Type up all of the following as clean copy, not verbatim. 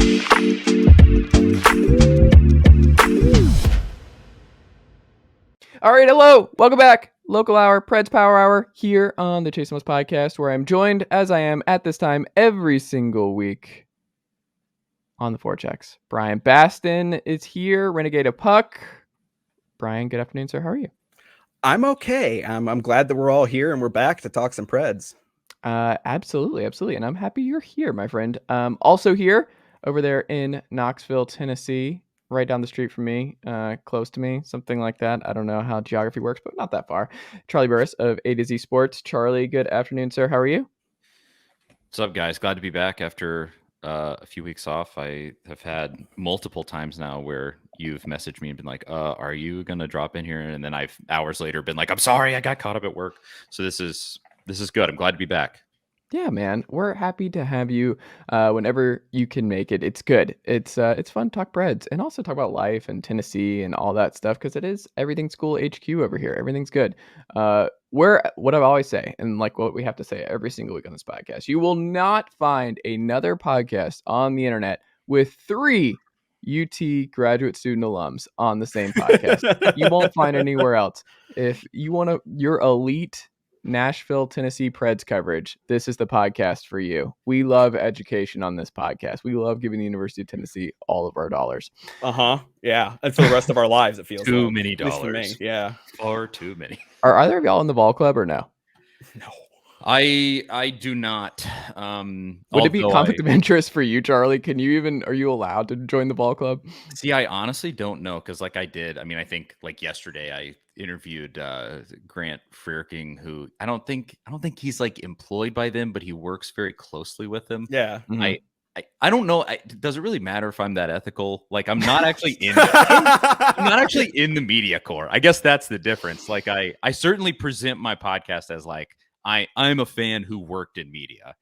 All right, hello, welcome back. Local Hour, Preds Power Hour here on the Chase Most podcast, where I'm joined, as I am at this time every single week on the Forechecks. Bryan Bastin is here, Renegade of Puck. Bryan, good afternoon, sir. How are you? I'm okay. I'm glad that we're all here and we're back to talk some Preds. Absolutely. And I'm happy you're here, my friend. Also here over there in Knoxville, Tennessee, right down the street from me, close to me, something like that. I don't know how geography works, but not that far. Charlie Burris of A to Z Sports. Charlie, good afternoon, sir. How are you? What's up, guys? Glad to be back after a few weeks off. I have had multiple times now where you've messaged me and been like, are you going to drop in here? And then I've hours later been like, I'm sorry, I got caught up at work. So this is good. I'm glad to be back. Yeah, man, we're happy to have you whenever you can make it. It's good. It's fun to talk Preds and also talk about life and Tennessee and all that stuff because it is everything's cool HQ over here. Everything's good. What I always say and like what we have to say every single week on this podcast, you will not find another podcast on the internet with 3 UT graduate student alums on the same podcast. You won't find anywhere else. If you want your elite Nashville, Tennessee Preds coverage, this is the podcast for you. We love education on this podcast. We love giving the University of Tennessee all of our dollars. Yeah. And for the rest of our lives, it feels too like. many dollars. Yeah. Far too many. Are either of y'all in the ball club or no? No. I do not. Would it be a conflict of interest for you, Charlie? Are you allowed to join the ball club? See, I honestly don't know because I think like yesterday I interviewed Grant Frierking, who I don't think he's like employed by them, but he works very closely with them. Yeah. Mm-hmm. I don't know. Does it really matter if I'm that ethical? Like I'm not actually I'm not actually in the media corps. I guess that's the difference. Like I certainly present my podcast as like I'm a fan who worked in media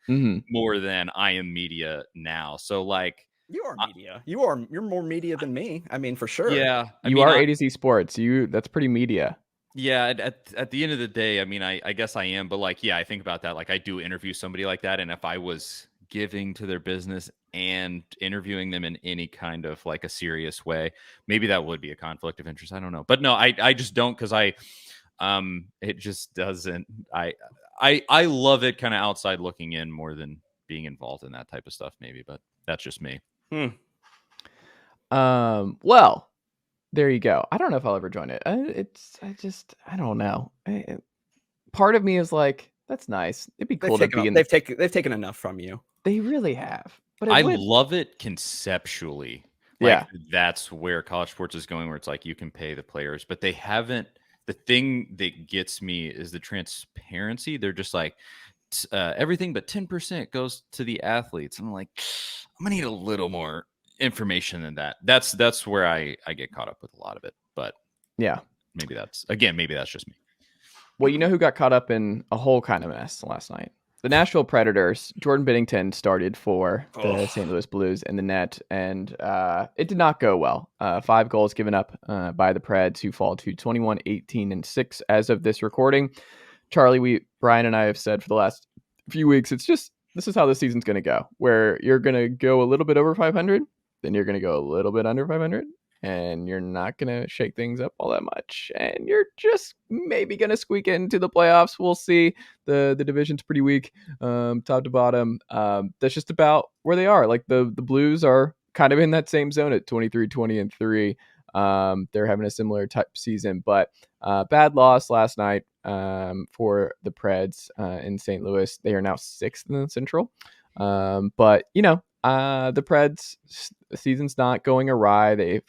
more than I am media now. So like you are media. You're more media than me. I mean, for sure. Yeah. You are A to Z Sports. That's pretty media. Yeah. At the end of the day, I mean, I guess I am, but like, yeah, I think about that. Like I do interview somebody like that. And if I was giving to their business and interviewing them in any kind of like a serious way, maybe that would be a conflict of interest. I don't know. But no, I just don't because it just doesn't. I love it kind of outside looking in more than being involved in that type of stuff, maybe, but that's just me. Well, there you go. I don't know if I'll ever join it. I don't know. Part of me is like, that's nice. It'd be cool to be in. They've taken enough from you. They really have. But I love it conceptually. Like, yeah, that's where college sports is going, where it's like you can pay the players, but they haven't. The thing that gets me is the transparency. They're just like everything but 10% goes to the athletes. And I'm like, I'm gonna need a little more information than that. That's where I get caught up with a lot of it. But yeah, maybe that's just me. Well, you know who got caught up in a whole kind of mess last night? The Nashville Predators. Jordan Binnington started for the St. Louis Blues in the net, and it did not go well. 5 goals given up by the Preds, who fall to 21-18-6 as of this recording. Charlie, Bryan and I have said for the last few weeks, this is how the season's going to go, where you're going to go a little bit over 500, then you're going to go a little bit under 500, and you're not going to shake things up all that much. And you're just maybe going to squeak into the playoffs. We'll see. The division's pretty weak, top to bottom. That's just about where they are. Like the Blues are kind of in that same zone at 23-20-3. They're having a similar type season, but bad loss last night for the Preds in St. Louis. They are now 6th in the Central. But the Preds season's not going awry. They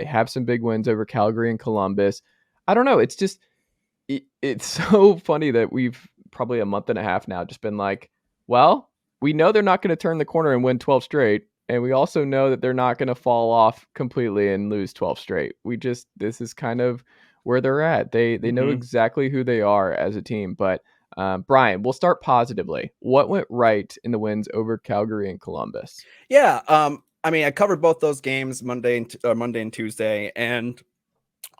have some big wins over Calgary and Columbus. I don't know. It's just it's so funny that we've probably a month and a half now just been like, well, we know they're not going to turn the corner and win 12 straight. And we also know that they're not going to fall off completely and lose 12 straight. This is kind of where they're at. They know exactly who they are as a team. But Bryan, we'll start positively. What went right in the wins over Calgary and Columbus? Yeah. I mean, I covered both those games Monday and Tuesday, and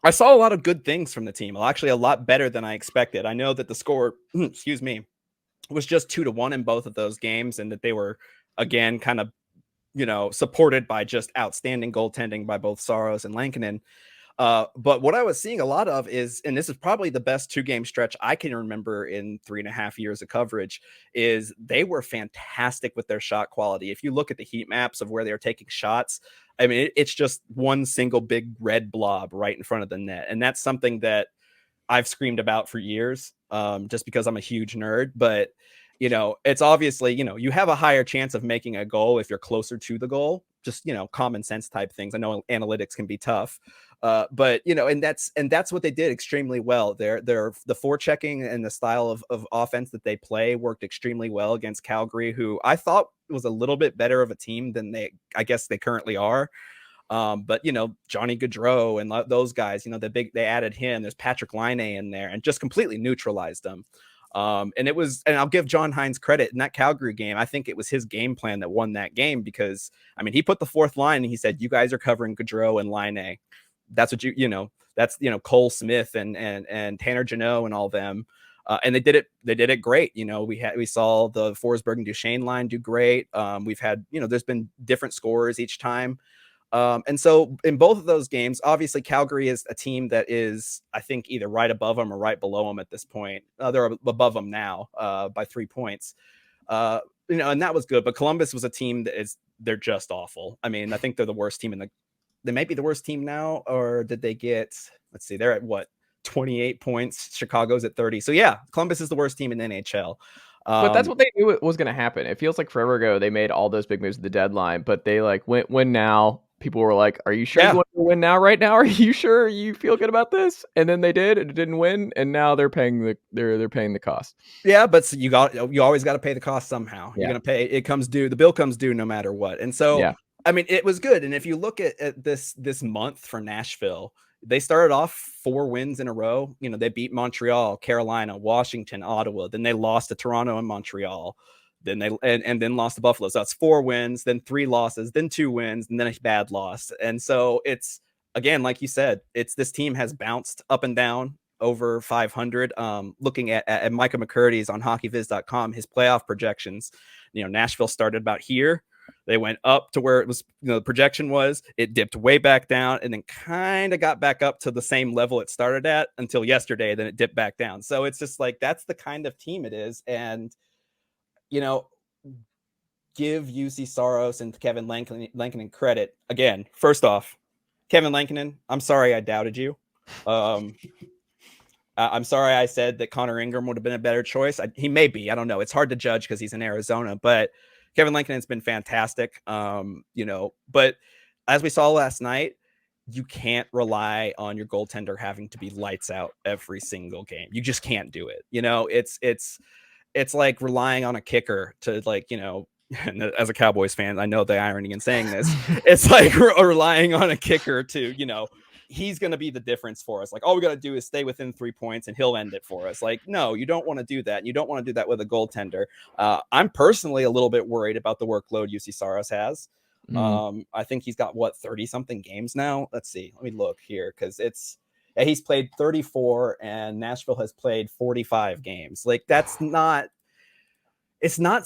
I saw a lot of good things from the team. Actually, a lot better than I expected. I know that the score, was just 2-1 in both of those games, and that they were, again, kind of supported by just outstanding goaltending by both Saros and Lankinen. But what I was seeing a lot of is, and this is probably the best 2-game stretch I can remember in 3.5 years of coverage, is they were fantastic with their shot quality. If you look at the heat maps of where they're taking shots, I mean, it's just one single big red blob right in front of the net. And that's something that I've screamed about for years, just because I'm a huge nerd. But, it's obviously, you have a higher chance of making a goal if you're closer to the goal, just, common sense type things. I know analytics can be tough. But and that's what they did extremely well. The forechecking and the style of offense that they play worked extremely well against Calgary, who I thought was a little bit better of a team than I guess they currentently are. But Johnny Gaudreau and those guys, they added him. There's Patrick Laine in there and just completely neutralized them. And I'll give John Hines credit in that Calgary game. I think it was his game plan that won that game because, I mean, he put the fourth line and he said, you guys are covering Gaudreau and Laine. That's what that's Cole Smith and Tanner Janot and all them. And they did it great. We saw the Forsberg and Duchesne line do great. We've had, there's been different scorers each time. And so in both of those games, obviously Calgary is a team that is, I think, either right above them or right below them at this point. They're above them now by 3 points. And that was good. But Columbus was a team they're just awful. I mean, I think they're the worst team they might be the worst team now, or did they get, let's see, they're at what, 28 points. Chicago's at 30. So yeah, Columbus is the worst team in the NHL. But that's what they knew was going to happen. It feels like forever ago they made all those big moves at the deadline, but they win now. People were like, "Are you sure you want to win now? Right now, are you sure you feel good about this?" And then they did, and it didn't win, and now they're paying the cost. Yeah, but you always got to pay the cost somehow. Yeah. You're gonna pay. It comes due. The bill comes due no matter what. And so, yeah. I mean, it was good. And if you look at this month for Nashville, they started off 4 wins in a row. They beat Montreal, Carolina, Washington, Ottawa. Then they lost to Toronto and Montreal. Then then lost to Buffalo. So that's 4 wins, then 3 losses, then 2 wins, and then a bad loss. And so it's, again, like you said, this team has bounced up and down over 500. Looking at Micah McCurdy's on hockeyviz.com, his playoff projections, Nashville started about here. They went up to where it was, the projection was. It dipped way back down and then kind of got back up to the same level it started at until yesterday. Then it dipped back down. So it's just like, that's the kind of team it is. And, give UC Saros and Kevin Lankinen credit. Again, first off, Kevin Lankinen, I'm sorry I doubted you. I'm sorry I said that Connor Ingram would have been a better choice. He may be. I don't know. It's hard to judge because he's in Arizona, but Kevin Lankinen's been fantastic. But as we saw last night, you can't rely on your goaltender having to be lights out every single game. You just can't do it. It's like relying on a kicker to, as a Cowboys fan, I know the irony in saying this. It's like relying on a kicker to, he's going to be the difference for us. Like, all we got to do is stay within 3 points and he'll end it for us. Like, no, you don't want to do that. You don't want to do that with a goaltender. I'm personally a little bit worried about the workload UC Saros has. I think he's got 30 something games now. Let's see. Let me look here. He's played 34 and Nashville has played 45 games. Like, it's not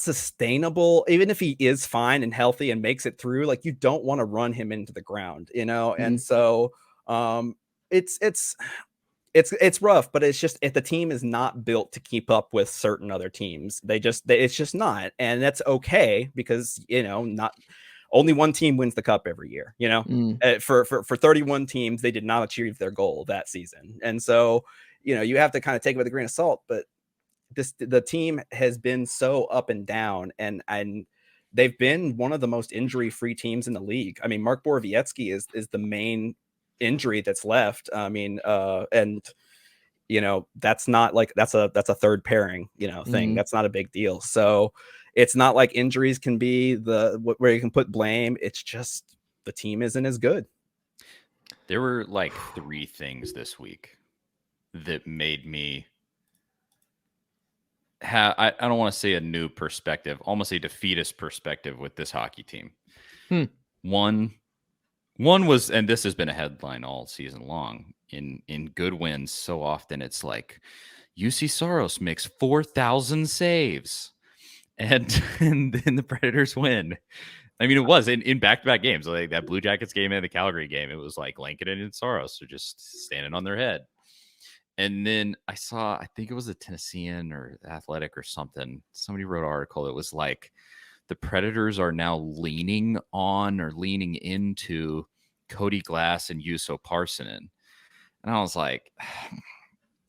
sustainable. Even if he is fine and healthy and makes it through, like, you don't want to run him into the ground, And so it's rough, but it's just, if the team is not built to keep up with certain other teams, it's just not. And that's okay because, not only one team wins the cup every year, for 31 teams, they did not achieve their goal that season. And so, you have to kind of take it with a grain of salt, but the team has been so up and down, and they've been one of the most injury-free teams in the league. I mean, Mark Borowiecki is the main injury that's left. I mean, and that's not like, that's a third pairing, thing. That's not a big deal. So it's not like injuries can be where you can put blame. It's just the team isn't as good. There were like 3 things this week that made me I don't want to say a new perspective, almost a defeatist perspective with this hockey team. One was, and this has been a headline all season long, in good wins, so often it's like UC Saros makes 4,000 saves and then the Predators win. I mean, it was in back-to-back games, like that Blue Jackets game and the Calgary game. It was like Lankinen and Saros are just standing on their head. And then I think it was a Tennessean or Athletic or something. Somebody wrote an article. It was like the Predators are now leaning into Cody Glass and Juuso Parssinen. And I was like,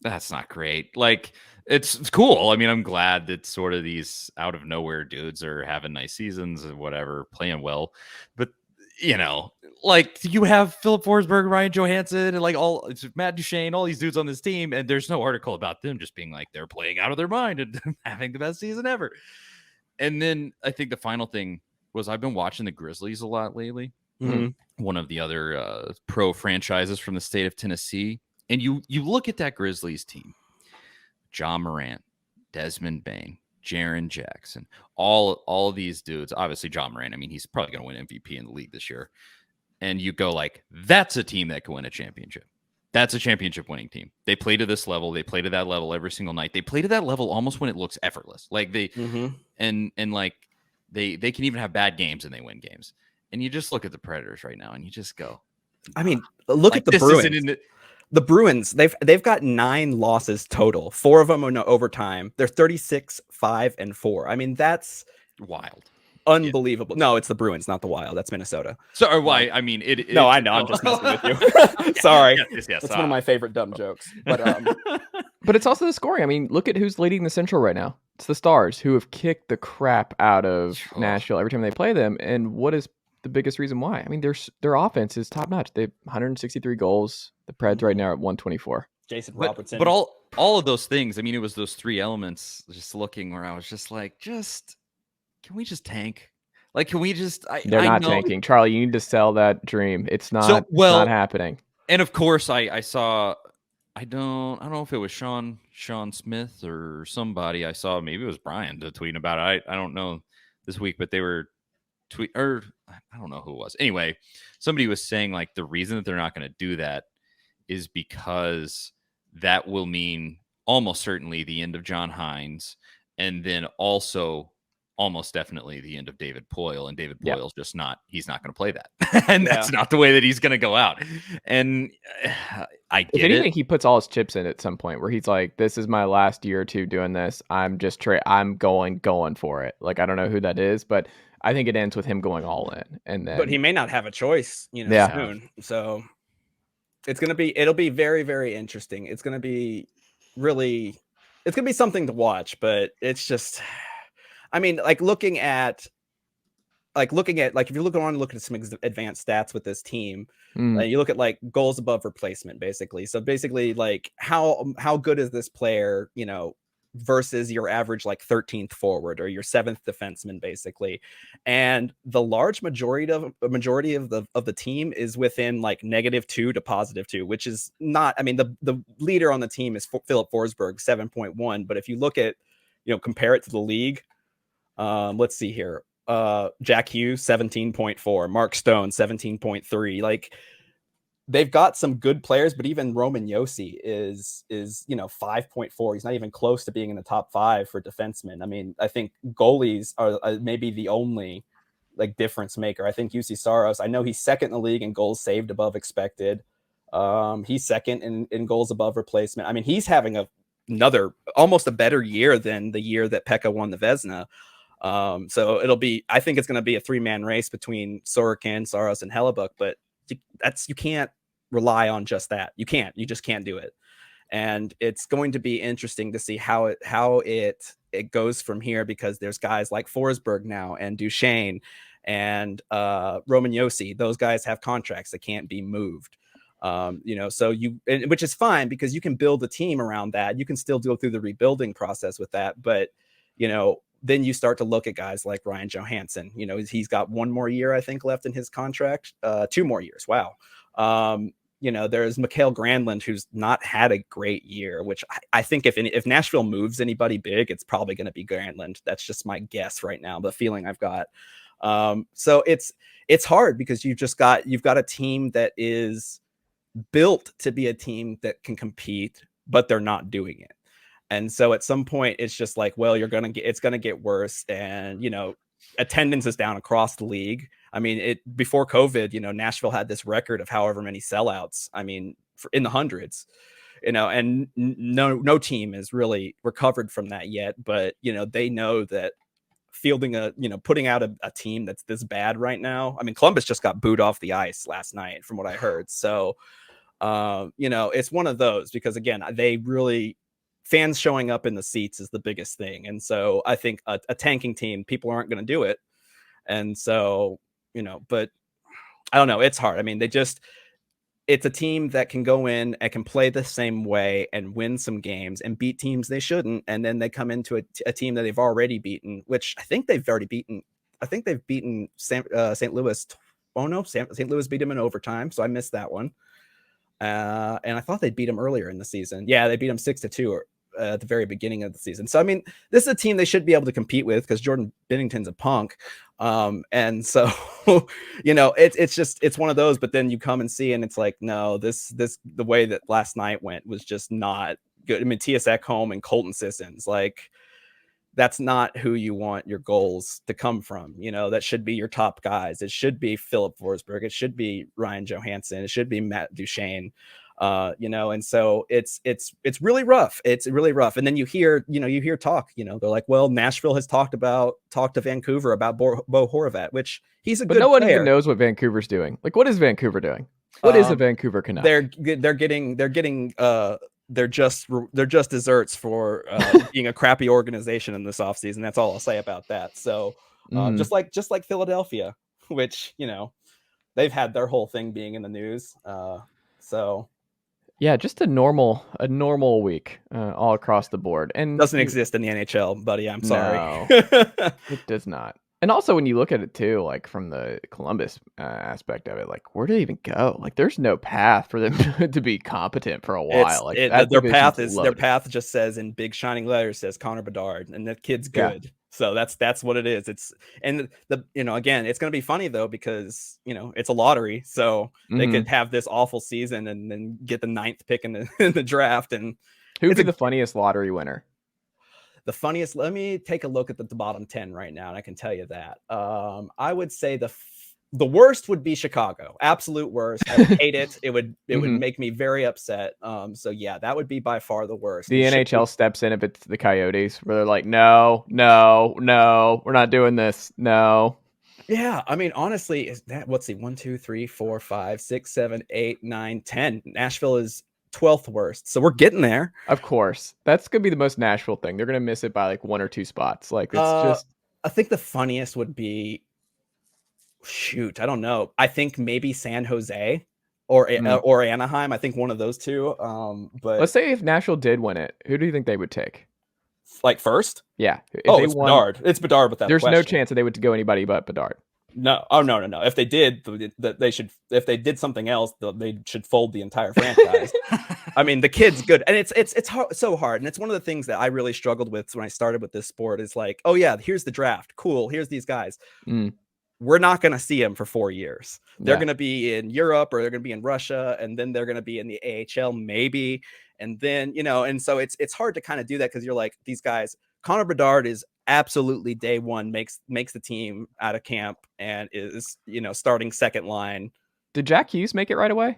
that's not great. Like, it's cool. I mean, I'm glad that sort of these out of nowhere dudes are having nice seasons and whatever, playing well. But, like you have Philip Forsberg, Ryan Johansson, and like it's Matt Duchene, all these dudes on this team, and there's no article about them just being like they're playing out of their mind and having the best season ever. And then I think the final thing was I've been watching the Grizzlies a lot lately. Mm-hmm. One of the other pro franchises from the state of Tennessee. And you look at that Grizzlies team, John Morant, Desmond Bane, Jaren Jackson, all of these dudes. Obviously, John Morant, I mean, he's probably going to win MVP in the league this year. And you go like, that's a team that can win a championship. That's a championship winning team. They play to this level. They play to that level every single night. They play to that level almost when it looks effortless. Like they and like they can even have bad games and they win games. And you just look at the Predators right now and you just go. I mean, look like, at the Bruins. The Bruins, they've got 9 losses total. 4 of them are no overtime. They're 36-5-4. I mean, that's wild. Unbelievable. Yeah. No, it's the Bruins, not the Wild. That's Minnesota. So why? I mean, no, I know. I'm just messing with you. Sorry. Yes, that's one of my favorite dumb jokes. But but it's also the scoring. I mean, look at who's leading the Central right now. It's the Stars, who have kicked the crap out of Nashville every time they play them. And what is the biggest reason why? I mean, their offense is top notch. They have 163 goals. The Preds right now are at 124. Jason Robertson. But all of those things. I mean, it was those 3 elements. Just looking where I was just like, can we just tank? Like, can we just? They're not tanking, Charlie. You need to sell that dream. It's not. It's not happening. And of course, I saw. I don't know if it was Sean Smith or somebody. I saw maybe it was Bryan to tweet about it. I don't know this week, but they were I don't know who it was. Anyway, somebody was saying like the reason that they're not going to do that is because that will mean almost certainly the end of John Hines, and then also almost definitely the end of David Poile. And David Poile's just he's not going to play that. And that's not the way that he's going to go out. And I get if anything, he puts all his chips in at some point where he's like, this is my last year or two doing this. I'm just I'm going for it. Like, I don't know who that is, but I think it ends with him going all in. And then, but he may not have a choice, soon. So it'll be very, very interesting. It's going to be something to watch, but it's just, I mean, if you look at some advanced stats with this team, you look at like goals above replacement, basically. So basically, like how good is this player, versus your average like 13th forward or your 7th defenseman, basically. And the large majority of the team is within like -2 to +2, which is not. I mean, the leader on the team is Philip Forsberg, 7.1. But if you look at, compare it to the league. Let's see here. Jack Hughes, 17.4, Mark Stone, 17.3. Like, they've got some good players, but even Roman Josi is 5.4. He's not even close to being in the top 5 for defensemen. I mean, I think goalies are maybe the only like difference maker. I think UC Saros, I know he's second in the league in goals saved above expected. He's second in goals above replacement. I mean, he's having almost a better year than the year that Pekka won the Vezina. So I think it's going to be a 3-man race between Sorokin, Saros, and Hellebuck, but you can't rely on just that. You just can't do it. And it's going to be interesting to see how it goes from here, because there's guys like Forsberg now and Duchene and Roman Josi. Those guys have contracts that can't be moved. Which is fine, because you can build a team around that. You can still go through the rebuilding process with that, but then you start to look at guys like Ryan Johansson. He's got 1 more year, I think, left in his contract. 2 more years. Wow. There's Mikael Granlund, who's not had a great year, which I think if Nashville moves anybody big, it's probably going to be Granlund. That's just my guess right now, the feeling I've got. So it's hard, because you've got a team that is built to be a team that can compete, but they're not doing it. And so at some point it's just like, well, it's going to get worse. And, attendance is down across the league. I mean, before COVID, Nashville had this record of however many sellouts. I mean, in the hundreds, and no team has really recovered from that yet. But they know that fielding putting out a team that's this bad right now. I mean, Columbus just got booed off the ice last night, from what I heard. So, it's one of those, because again, fans showing up in the seats is the biggest thing. And so I think a tanking team, people aren't going to do it. And so, but I don't know. It's hard. I mean, it's a team that can go in and can play the same way and win some games and beat teams they shouldn't. And then they come into a team that they've already beaten, which I think they've already beaten. I think they've beaten St. Louis. Oh no, St. Louis beat them in overtime. So I missed that one. And I thought they'd beat them earlier in the season. Yeah, they beat them 6-2 at the very beginning of the season. So, I mean, this is a team they should be able to compete with, because Jordan Binnington's a punk. And so, it's one of those, but then you come and see, and it's like, no, the way that last night went was just not good. I mean, T.S. Ekholm and Colton Sissons, like, that's not who you want your goals to come from. That should be your top guys. It should be Philip Forsberg. It should be Ryan Johansson. It should be Matt Duchene. And so it's really rough. It's really rough. And then you hear talk, they're like, well, Nashville has talked to Vancouver about Bo Horvat, which he's a good player. But no one even knows what Vancouver's doing. Like, what is Vancouver doing? What is a Vancouver Canuck? They're getting they're just desserts for being a crappy organization in this offseason. That's all I'll say about that. So just like Philadelphia, which, they've had their whole thing being in the news. So yeah, just a normal week all across the board, and doesn't exist in the NHL, buddy. I'm sorry. No, it does not. And also, when you look at it too, like from the Columbus aspect of it, like, where do they even go? Like, there's no path for them to be competent for a while. Their path just says in big shining letters, says Connor Bedard, and that kid's good. Yeah. So that's what it is. Again, it's going to be funny though, because it's a lottery, so they could have this awful season and then get the 9th pick in the draft. And who would be the funniest lottery winner? The funniest, let me take a look at the bottom 10 right now, and I can tell you that. I would say the worst would be Chicago. Absolute worst. I would hate it. It would make me very upset. So yeah, that would be by far the worst. The NHL steps in if it's the Coyotes, where they're like, no, we're not doing this. No. Yeah, I mean, honestly, is that, let's see, 1, 2, 3, 4, 5, 6, 7, 8, 9, 10. Nashville is 12th worst, so we're getting there. Of course, that's gonna be the most Nashville thing. They're gonna miss it by like 1 or 2 spots. Like, it's just. I think the funniest would be, shoot, I don't know. I think maybe San Jose or Anaheim. I think one of those two. But let's say if Nashville did win it, who do you think they would take? Like first? Yeah. It's Bedard. It's Bedard without There's question. No chance that they would go anybody but Bedard. No. Oh, no. If they did, they should. If they did something else, they should fold the entire franchise. I mean, the kid's good, and it's hard, so hard, and it's one of the things that I really struggled with when I started with this sport. Is like, oh yeah, here's the draft, cool. Here's these guys. We're not going to see them for 4 years. They're going to be in Europe, or they're going to be in Russia, and then they're going to be in the AHL maybe, and then and so it's hard to kind of do that, because you're like, these guys. Connor Bedard is absolutely day one makes the team out of camp and is starting second line. Did Jack Hughes make it right away?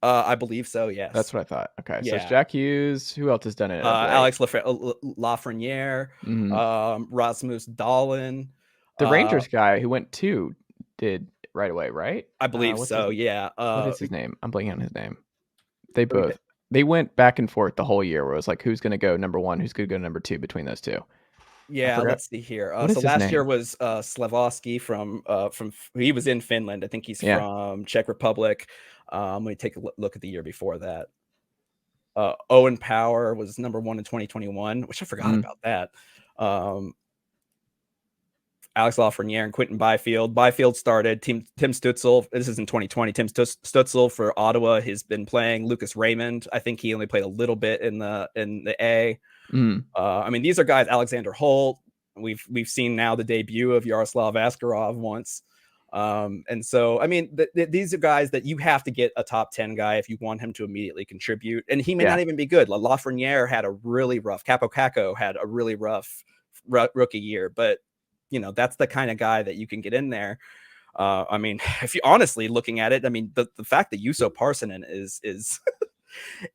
I believe so. Yes, that's what I thought. Okay, so it's Jack Hughes. Who else has done it? Alex Lafreniere, Rasmus Dahlin. The Rangers guy who went 2 did right away, right? I believe so. Yeah. What is his name? I'm blanking on his name. They went back and forth the whole year, where it was like, who's going to go number 1, who's going to go number 2 between those two. Yeah, let's see here. So last year was Slavoski from he was in Finland. I think he's from Czech Republic. Let me take a look at the year before that. Owen Power was number 1 in 2021, which I forgot about that. Alex Lafreniere and Quentin Byfield. Byfield started. Tim Stützle. This is in 2020. Tim Stützle for Ottawa has been playing. Lucas Raymond. I think he only played a little bit in the A. I mean, these are guys. Alexander Holt. We've seen now the debut of Yaroslav Askarov once. And so, I mean, these are guys that you have to get a top 10 guy if you want him to immediately contribute. And he may not even be good. Lafreniere had a really rough. Capo Caco had a really rough rookie year, but that's the kind of guy that you can get in there. I mean, if you honestly looking at it, I mean, the fact that Juuso Parssinen is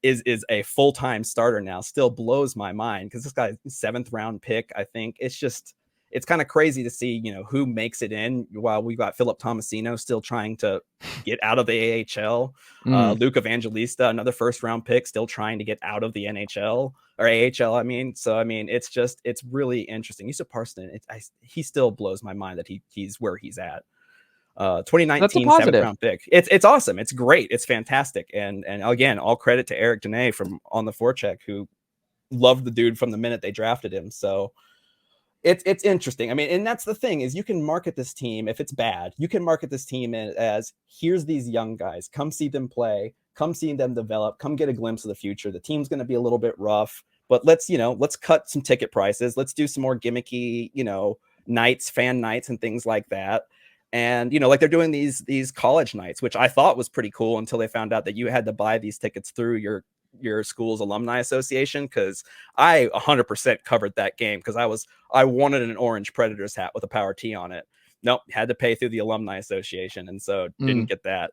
is a full-time starter now still blows my mind, because this guy's 7th round pick. I think it's kind of crazy to see, who makes it in, while we got Philip Tomasino still trying to get out of the AHL. Luke Evangelista, another 1st round pick, still trying to get out of the NHL or AHL. I mean, so, I mean, it's really interesting. Juuso Parssinen, he still blows my mind that he's where he's at. 2019 7th round pick. It's awesome. It's great. It's fantastic. And again, all credit to Eric Dene from on the Forecheck, who loved the dude from the minute they drafted him. So it's interesting. I mean, and that's the thing, is you can market this team, if it's bad, you can market this team as, here's these young guys, come see them play, come see them develop, come get a glimpse of the future. The team's going to be a little bit rough, but let's cut some ticket prices. Let's do some more gimmicky, nights, fan nights and things like that. And, like they're doing these college nights, which I thought was pretty cool until they found out that you had to buy these tickets through your school's alumni association. Because I 100% covered that game, because I wanted an orange Predators hat with a Power T on it. Nope, had to pay through the alumni association, and so didn't get that.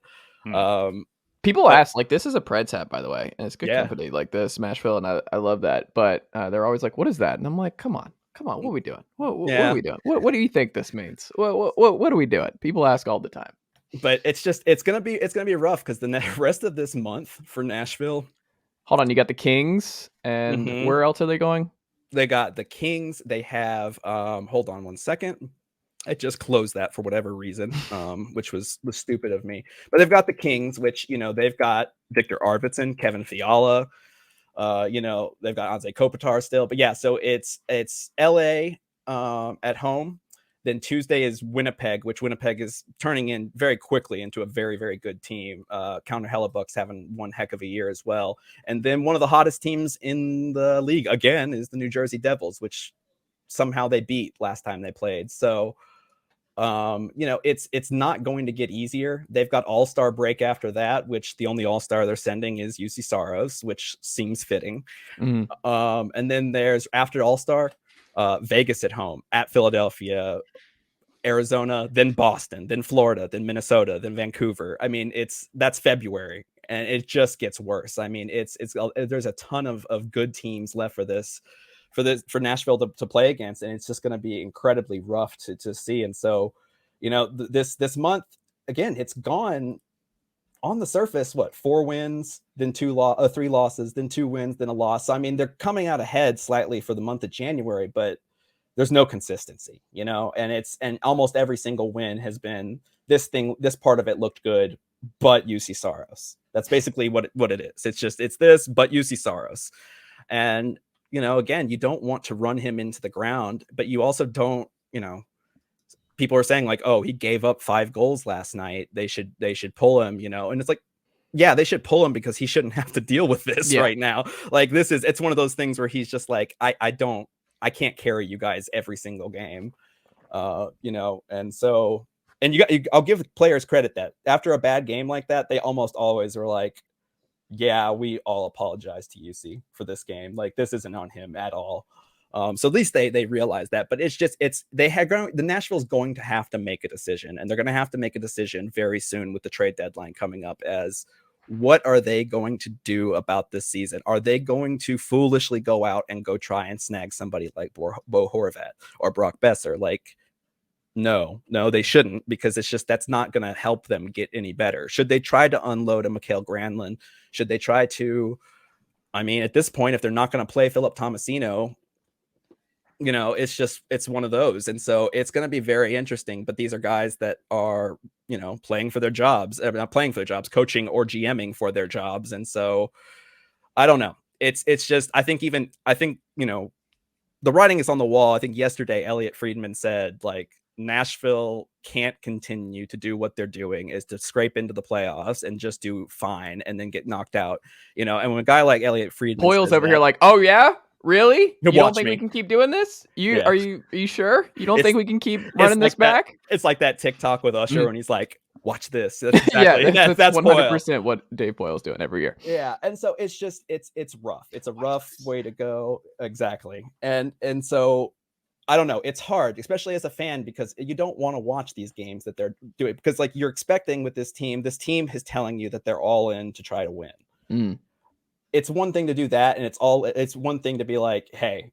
People ask, like, this is a Preds hat, by the way, and it's good company, like this Nashville, and I love that. But they're always like, "What is that?" And I'm like, "Come on, what are we doing? What are we doing? What do you think this means? What are we doing?" People ask all the time. But it's gonna be rough, because the rest of this month for Nashville. Hold on, you got the Kings, and where else are they going? They got the Kings. They have hold on one second. I just closed that for whatever reason, which was stupid of me. But they've got the Kings, which they've got Victor Arvidsson, Kevin Fiala. They've got Anze Kopitar still. But yeah, so it's LA at home. Then Tuesday is Winnipeg, which Winnipeg is turning in very quickly into a very, very good team. Counter Hellebuck's having one heck of a year as well. And then one of the hottest teams in the league again is the New Jersey Devils, which somehow they beat last time they played. So it's not going to get easier. They've got All-Star break after that, which the only All-Star they're sending is UC Saros, which seems fitting. And then there's, after All-Star, Vegas at home, at Philadelphia, Arizona, then Boston, then Florida, then Minnesota, then Vancouver. I mean, that's February, and it just gets worse. I mean, there's a ton of good teams left for Nashville to play against, and it's just going to be incredibly rough to see. And so, this month, again, it's gone on the surface, 4 wins, then 3 losses, then 2 wins, then a loss. So, I mean, they're coming out ahead slightly for the month of January, but there's no consistency, and almost every single win has been this part of it looked good, but UC Saros. That's basically what it is. It's this, but UC Saros. And, again, you don't want to run him into the ground, but you also don't, people are saying like, oh, he gave up 5 goals last night. They should pull him, and it's like, yeah, they should pull him, because he shouldn't have to deal with this right now. Like, it's one of those things where he's just like, I can't carry you guys every single game, and so, and I'll give players credit that after a bad game like that, they almost always are like, yeah, we all apologize to UC for this game. Like, this isn't on him at all. So at least they realize that, but the Nashville's going to have to make a decision, and they're going to have to make a decision very soon with the trade deadline coming up, as what are they going to do about this season? Are they going to foolishly go out and go try and snag somebody like Bo Horvat or Brock Besser? Like, no, they shouldn't, because that's not going to help them get any better. Should they try to unload a Mikael Granlund? Should they try to, I mean, at this point, if they're not going to play Philip Tomasino, it's one of those. And so it's going to be very interesting, but these are guys that are, playing for their jobs, not playing for their jobs, coaching or GMing for their jobs. And so I don't know. It's just, I think, the writing is on the wall. I think yesterday, Elliot Friedman said, like, Nashville can't continue to do what they're doing, is to scrape into the playoffs and just do fine and then get knocked out, and when a guy like Elliot Friedman, Boyle's over here like, oh yeah, really? You don't think me. We can keep doing this? Are you sure? You don't think we can keep running this back? It's like that TikTok with Usher, and he's like, watch this. That's exactly, that's 100% what Dave Boyle's doing every year. Yeah, and so it's just it's rough. It's a rough way to go. Exactly, and so I don't know. It's hard, especially as a fan, because you don't want to watch these games that they're doing, because like you're expecting with this team is telling you that they're all in to try to win. Mm. It's one thing to do that, and it's one thing to be like, hey,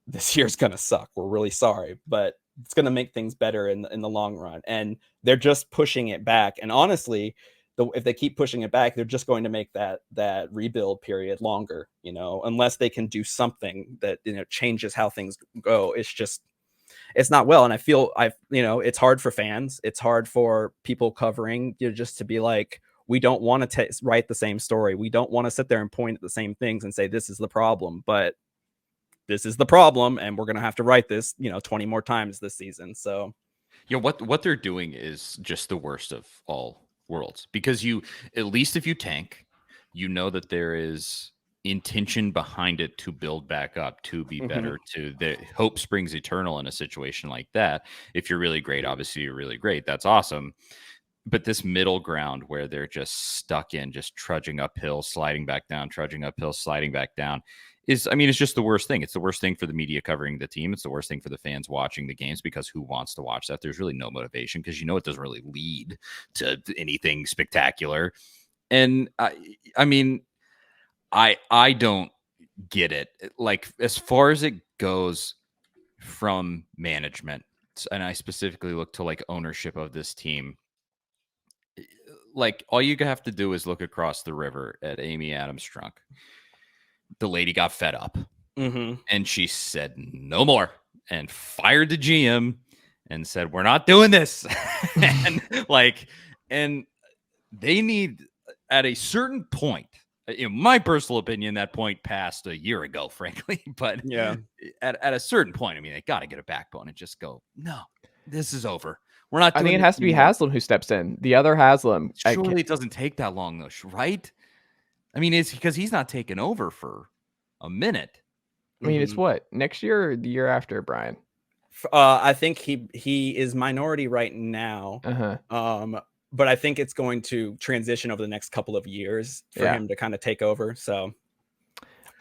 this year's gonna suck. We're really sorry, but it's gonna make things better in the long run. And they're just pushing it back. And honestly, if they keep pushing it back, they're just going to make that rebuild period longer, unless they can do something that, changes how things go. It's not well. And I feel it's hard for fans. It's hard for people covering, just to be like, we don't want to write the same story. We don't want to sit there and point at the same things and say, this is the problem, but this is the problem. And we're going to have to write this, 20 more times this season. So what they're doing is just the worst of all worlds, because at least if you tank, that there is intention behind it to build back up, to be better, to the hope springs eternal in a situation like that. If you're really great, obviously you're really great. That's awesome. But this middle ground where they're just stuck in just trudging uphill, sliding back down, trudging uphill, sliding back down it's just the worst thing. It's the worst thing for the media covering the team. It's the worst thing for the fans watching the games, because who wants to watch that? There's really no motivation, because it doesn't really lead to anything spectacular. And I don't get it. Like, as far as it goes from management, and I specifically look to like ownership of this team, like all you have to do is look across the river at Amy Adams Strunk. The lady got fed up, and she said no more, and fired the GM and said, we're not doing this. and they need, at a certain point, in my personal opinion, that point passed a year ago, frankly, but yeah, at a certain point, they got to get a backbone and just go, no, this is over. We're not doing I think it has to be Haslam who steps in. The other Haslam. Surely it doesn't take that long, though, right? It's because he's not taking over for a minute. It's what, next year or the year after, Bryan? I think he is minority right now. But I think it's going to transition over the next couple of years for him to kind of take over. So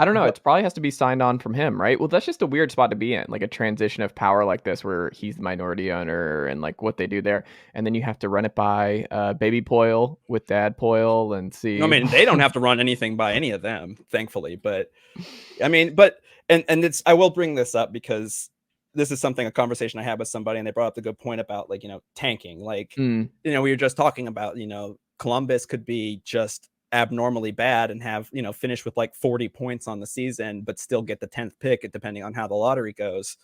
I don't know. It probably has to be signed on from him, right? Well, that's just a weird spot to be in, like a transition of power like this, where he's the minority owner and like what they do there. And then you have to run it by baby Poyle with dad Poyle and see. They don't have to run anything by any of them, thankfully. But and it's, I will bring this up because this is a conversation I had with somebody, and they brought up the good point about like, tanking. Like, we were just talking about, Columbus could be just abnormally bad and have, finish with like 40 points on the season, but still get the 10th pick, depending on how the lottery goes.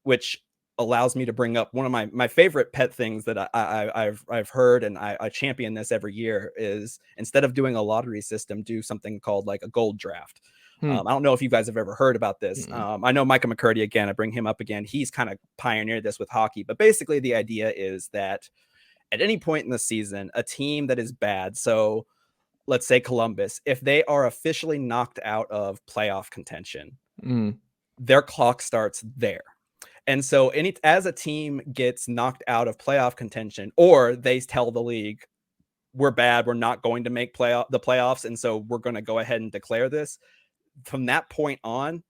Which allows me to bring up one of my favorite pet things that I've heard, and I champion this every year, is instead of doing a lottery system, do something called like a gold draft. I don't know if you guys have ever heard about this. I know Micah McCurdy, again, I bring him up again. He's kind of pioneered this with hockey, but basically the idea is that at any point in the season, a team that is bad, so let's say Columbus, if they are officially knocked out of playoff contention, their clock starts there. And so as a team gets knocked out of playoff contention, or they tell the league, we're bad, we're not going to make the playoffs, and so we're going to go ahead and declare this, from that point on,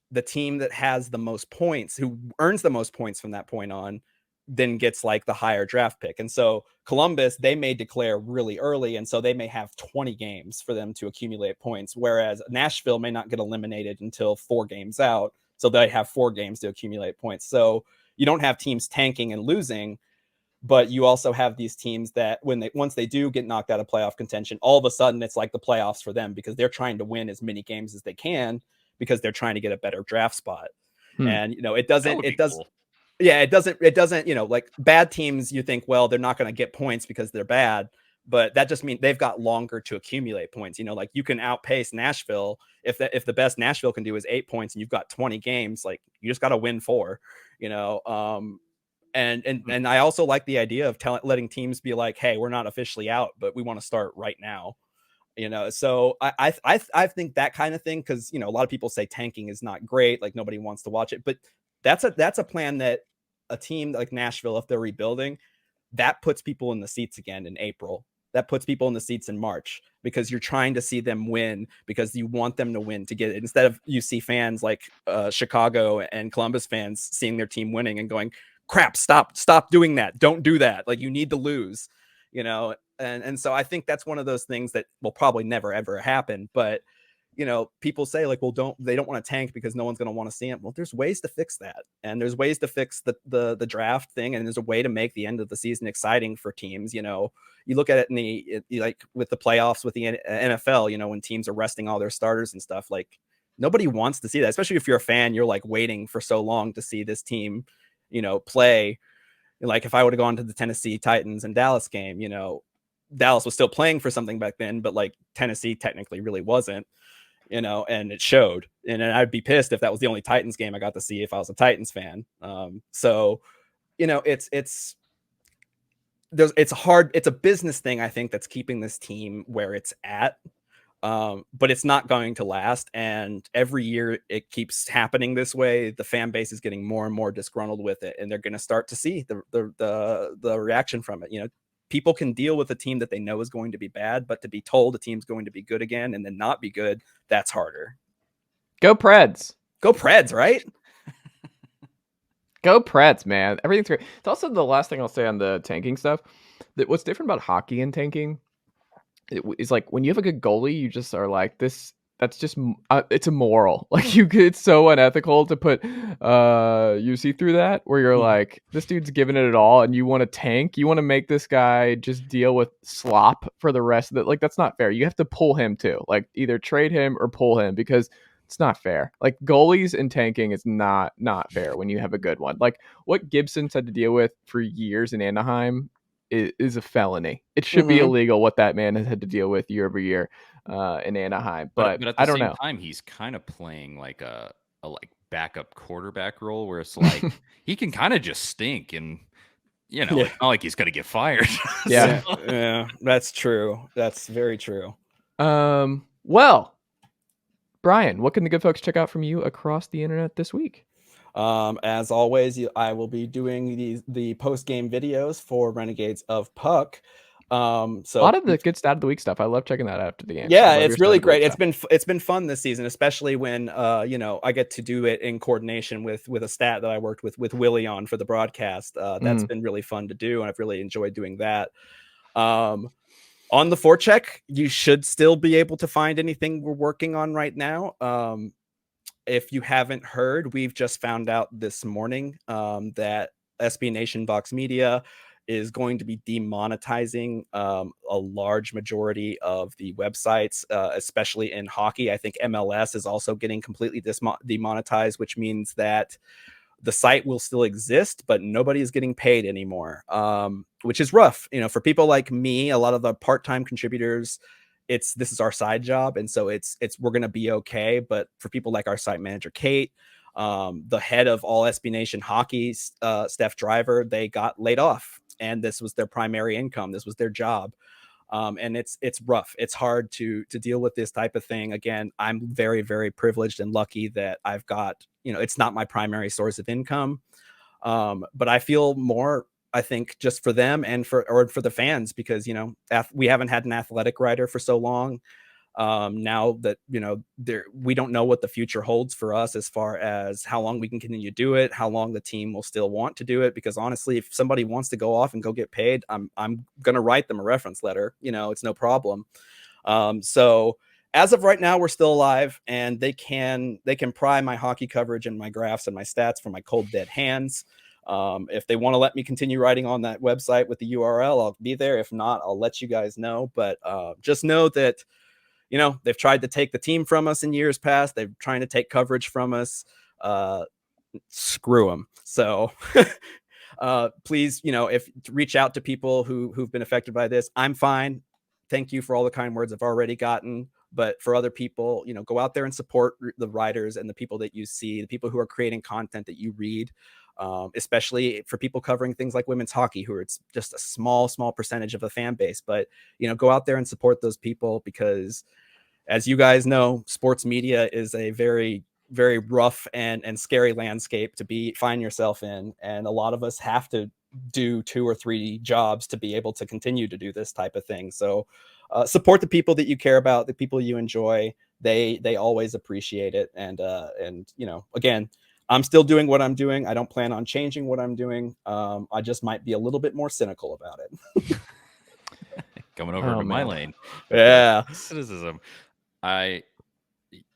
the team that has the most points, who earns the most points from that point on, then gets like the higher draft pick. And so Columbus, they may declare really early, and so they may have 20 games for them to accumulate points, whereas Nashville may not get eliminated until 4 games out, so they have 4 games to accumulate points. So you don't have teams tanking and losing, but you also have these teams that once they do get knocked out of playoff contention, all of a sudden it's like the playoffs for them, because they're trying to win as many games as they can, because they're trying to get a better draft spot. And it doesn't like bad teams, you think, well, they're not going to get points because they're bad, but that just means they've got longer to accumulate points. Like you can outpace Nashville if the best Nashville can do is 8 points and you've got 20 games, like you just got to win 4, And I also like the idea of letting teams be like, hey, we're not officially out, but we want to start right now. So I think that kind of thing, because a lot of people say tanking is not great, like nobody wants to watch it, but that's a plan that a team like Nashville, if they're rebuilding, that puts people in the seats again in April, that puts people in the seats in March, because you're trying to see them win, because you want them to win to get it, instead of you see fans like Chicago and Columbus fans seeing their team winning and going, crap, stop doing that. Don't do that. Like, you need to lose, you know? And so I think that's one of those things that will probably never, ever happen. But, you know, people say like, well, they don't want to tank because no one's going to want to see them. Well, there's ways to fix that. And there's ways to fix the draft thing. And there's a way to make the end of the season exciting for teams. You know, you look at it in like with the playoffs with the NFL, you know, when teams are resting all their starters and stuff, like, nobody wants to see that, especially if you're a fan. You're like waiting for so long to see this team, you know, play. Like, if I would have gone to the Tennessee Titans and Dallas game, you know, Dallas was still playing for something back then, but like Tennessee technically really wasn't, you know, and it showed. And I'd be pissed if that was the only Titans game I got to see if I was a Titans fan. So, you know, it's hard. It's a business thing, I think, that's keeping this team where it's at. But it's not going to last. And every year it keeps happening this way. The fan base is getting more and more disgruntled with it, and they're going to start to see the reaction from it. You know, people can deal with a team that they know is going to be bad, but to be told a team's going to be good again and then not be good, that's harder. Go Preds. Go Preds, right? Go Preds, man. Everything's great. It's also the last thing I'll say on the tanking stuff. That what's different about hockey and tanking is like when you have a good goalie, you just are like this. That's just it's immoral. Like it's so unethical to put UC through that, where you're like, this dude's giving it all, and you want to tank. You want to make this guy just deal with slop for the rest of it. Like, that's not fair. You have to pull him too. Like, either trade him or pull him, because it's not fair. Like, goalies and tanking is not fair when you have a good one. Like what Gibson's had to deal with for years in Anaheim is a felony. It should be illegal what that man has had to deal with year over year in Anaheim. But at the I don't same know. time, he's kind of playing like a like backup quarterback role, where it's like he can kind of just stink, and you know, it's not like he's gonna get fired. Yeah, that's true. That's very true. Well, Bryan, what can the good folks check out from you across the internet this week? As always, I will be doing the post-game videos for Renegades of Puck. So a lot of the good stat of the week stuff. I love checking that after the game. Yeah, it's really great. It's been fun this season, especially when you know, I get to do it in coordination with a stat that I worked with Willie on for the broadcast. That's been really fun to do, and I've really enjoyed doing that. On the Forecheck, you should still be able to find anything we're working on right now. If you haven't heard, we've just found out this morning that SB Nation Vox Media is going to be demonetizing a large majority of the websites, especially in hockey. I think MLS is also getting completely demonetized, which means that the site will still exist, but nobody is getting paid anymore, which is rough. You know, for people like me, a lot of the part-time contributors, this is our side job, and so we're gonna be okay. But for people like our site manager Kate, the head of all SB Nation hockey, Steph Driver, they got laid off, and this was their primary income. This was their job. And it's rough. It's hard to deal with this type of thing. Again, I'm very, very privileged and lucky that I've got, you know, it's not my primary source of income. But I feel more, I think, just for them and for the fans, because, you know, we haven't had an athletic writer for so long. Now that, you know, we don't know what the future holds for us as far as how long we can continue to do it, how long the team will still want to do it. Because honestly, if somebody wants to go off and go get paid, I'm going to write them a reference letter. You know, it's no problem. So as of right now, we're still alive, and they can pry my hockey coverage and my graphs and my stats from my cold dead hands. If they want to let me continue writing on that website with the URL, I'll be there. If not, I'll let you guys know. But just know that, you know, they've tried to take the team from us in years past. They're trying to take coverage from us. Screw them. So please, you know, reach out to people who've been affected by this. I'm fine. Thank you for all the kind words I've already gotten. But for other people, you know, go out there and support the writers and the people that you see, the people who are creating content that you read. Especially for people covering things like women's hockey, who it's just a small percentage of the fan base. But, you know, go out there and support those people, because as you guys know, sports media is a very, very rough and scary landscape to find yourself in. And a lot of us have to do 2 or 3 jobs to be able to continue to do this type of thing. So support the people that you care about, the people you enjoy. They always appreciate it. And again, I'm still doing what I'm doing. I don't plan on changing what I'm doing. I just might be a little bit more cynical about it. Coming over to my lane. Yeah. Cynicism.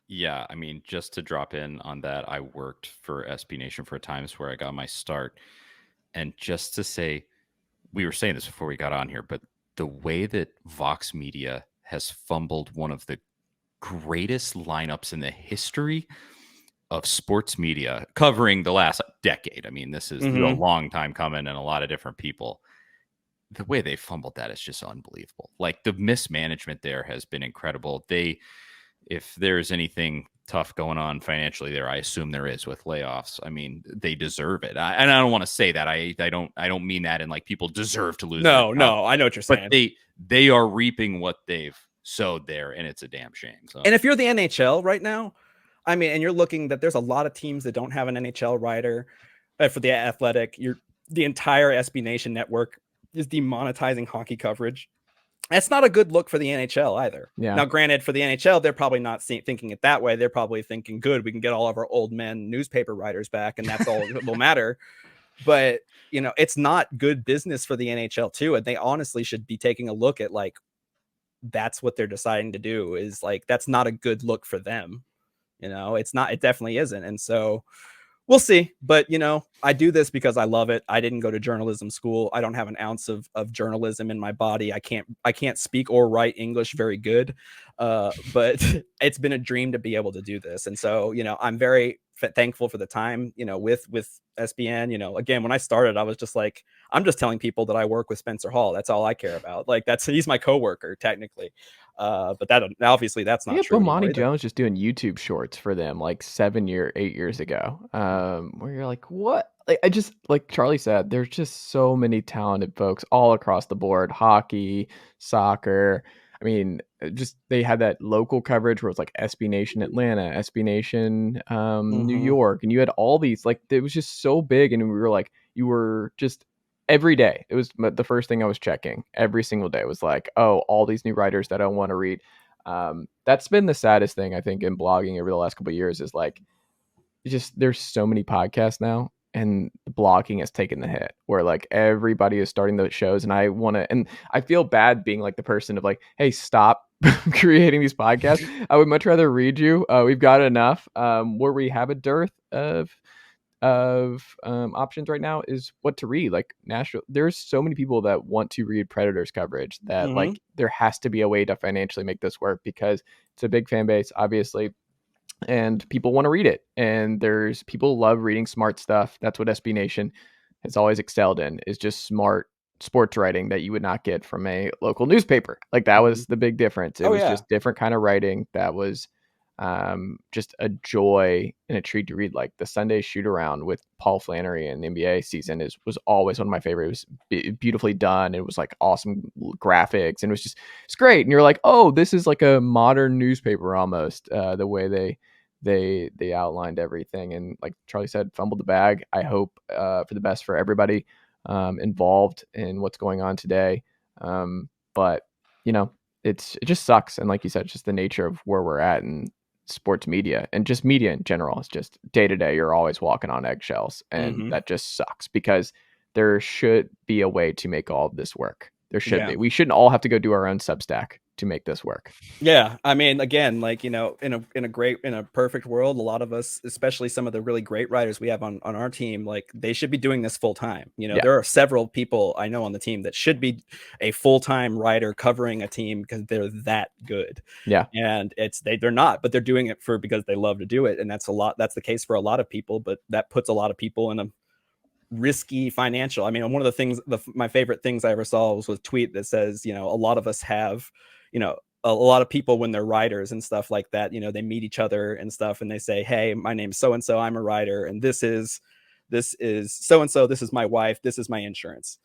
Yeah, I mean, just to drop in on that, I worked for SB Nation for a time. It's where I got my start. And just to say, we were saying this before we got on here, but the way that Vox Media has fumbled one of the greatest lineups in the history of sports media covering the last decade. I mean, this is a long time coming and a lot of different people. The way they fumbled that is just unbelievable. Like, the mismanagement there has been incredible. If there's anything tough going on financially there, I assume there is with layoffs. I mean, they deserve it. And I don't want to say that. I don't mean that in like people deserve to lose. No, I know what you're saying. But they are reaping what they've sowed there, and it's a damn shame. So. And if you're the NHL right now, I mean, and you're looking that there's a lot of teams that don't have an NHL writer for the Athletic. The entire SB Nation network is demonetizing hockey coverage. That's not a good look for the NHL either. Yeah. Now, granted, for the NHL, they're probably not thinking it that way. They're probably thinking, good, we can get all of our old men newspaper writers back, and that's all that will matter. But, it's not good business for the NHL too. And they honestly should be taking a look at, like, that's what they're deciding to do, is like, that's not a good look for them. It's not, it definitely isn't. And so we'll see. But, I do this because I love it. I didn't go to journalism school. I don't have an ounce of journalism in my body. I can't speak or write English very good. But it's been a dream to be able to do this. And so, I'm very thankful for the time, with SBN. Again, when I started, I was just like, I'm just telling people that I work with Spencer Hall. That's all I care about. Like, he's my coworker technically. But that obviously that's not true. Bomani Jones just doing YouTube shorts for them like 8 years ago. Where you're like, what? Like, I just, like Charlie said, there's just so many talented folks all across the board. Hockey, soccer. I mean, just they had that local coverage where it's like SB Nation Atlanta, SB Nation New York, and you had all these, like, it was just so big, and we were like, you were just every day. It was the first thing I was checking every single day. It was like, oh, all these new writers that I want to read. That's been the saddest thing, I think, in blogging over the last couple of years, is like, just there's so many podcasts now, and blogging has taken the hit, where like everybody is starting those shows, and I feel bad being like the person of like, hey, stop creating these podcasts. I would much rather read you. We've got enough. Where we have a dearth of options right now is what to read. Like Nashville, there's so many people that want to read Predators coverage that like there has to be a way to financially make this work, because it's a big fan base, obviously, and people want to read it, and there's people love reading smart stuff. That's what SB Nation has always excelled in, is just smart sports writing that you would not get from a local newspaper. Like, that was the big difference. It was just different kind of writing that was just a joy and a treat to read. Like the Sunday shoot around with Paul Flannery in the NBA season was always one of my favorites. It was beautifully done. It was like awesome graphics, and it's great. And you're like, oh, this is like a modern newspaper almost, the way they outlined everything. And like Charlie said, fumbled the bag. I hope for the best for everybody involved in what's going on today. But it just sucks. And like you said, it's just the nature of where we're at in sports media, and just media in general. It's just day to day, you're always walking on eggshells, and that just sucks, because there should be a way to make all of this work. There should be. We shouldn't all have to go do our own Substack to make this work. Yeah, I mean, again, like, in a perfect world, a lot of us, especially some of the really great writers we have on our team, like, they should be doing this full time. There are several people I know on the team that should be a full-time writer covering a team, because they're that good. Yeah. And they're not, but they're doing it because they love to do it. And that's the case for a lot of people, but that puts a lot of people in a risky financial. I mean, one of the things, my favorite things I ever saw was a tweet that says, a lot of us have, a lot of people, when they're writers and stuff like that, they meet each other and stuff, and they say, hey, my name's so-and-so, I'm a writer, and this is so-and-so, this is my wife, this is my insurance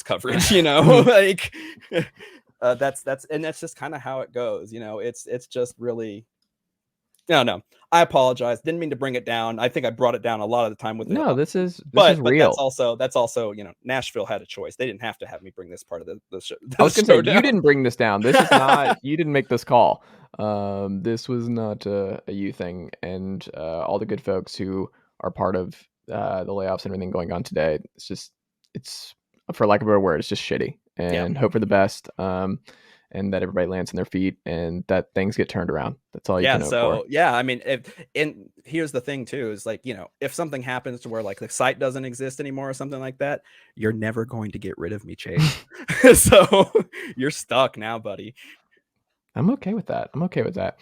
coverage, like, that's just kind of how it goes. It's just really, No. I apologize. Didn't mean to bring it down. I think I brought it down a lot of the time with No, it. this is But real. that's also, Nashville had a choice. They didn't have to have me bring this part of the show. I was going to say, down. you didn't bring this down. This is not, you didn't make this call. This was not a you thing. And all the good folks who are part of the layoffs and everything going on today, it's for lack of a better word, it's just shitty. And hope for the best. And that everybody lands on their feet and that things get turned around. That's all you can hope for. Yeah, I mean, and here's the thing too, is like, if something happens to where like the site doesn't exist anymore or something like that, you're never going to get rid of me, Chase. So you're stuck now, buddy. I'm okay with that.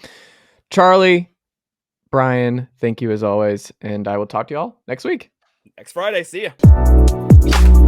Charlie, Bryan, thank you as always. And I will talk to you all next week. Next Friday. See ya.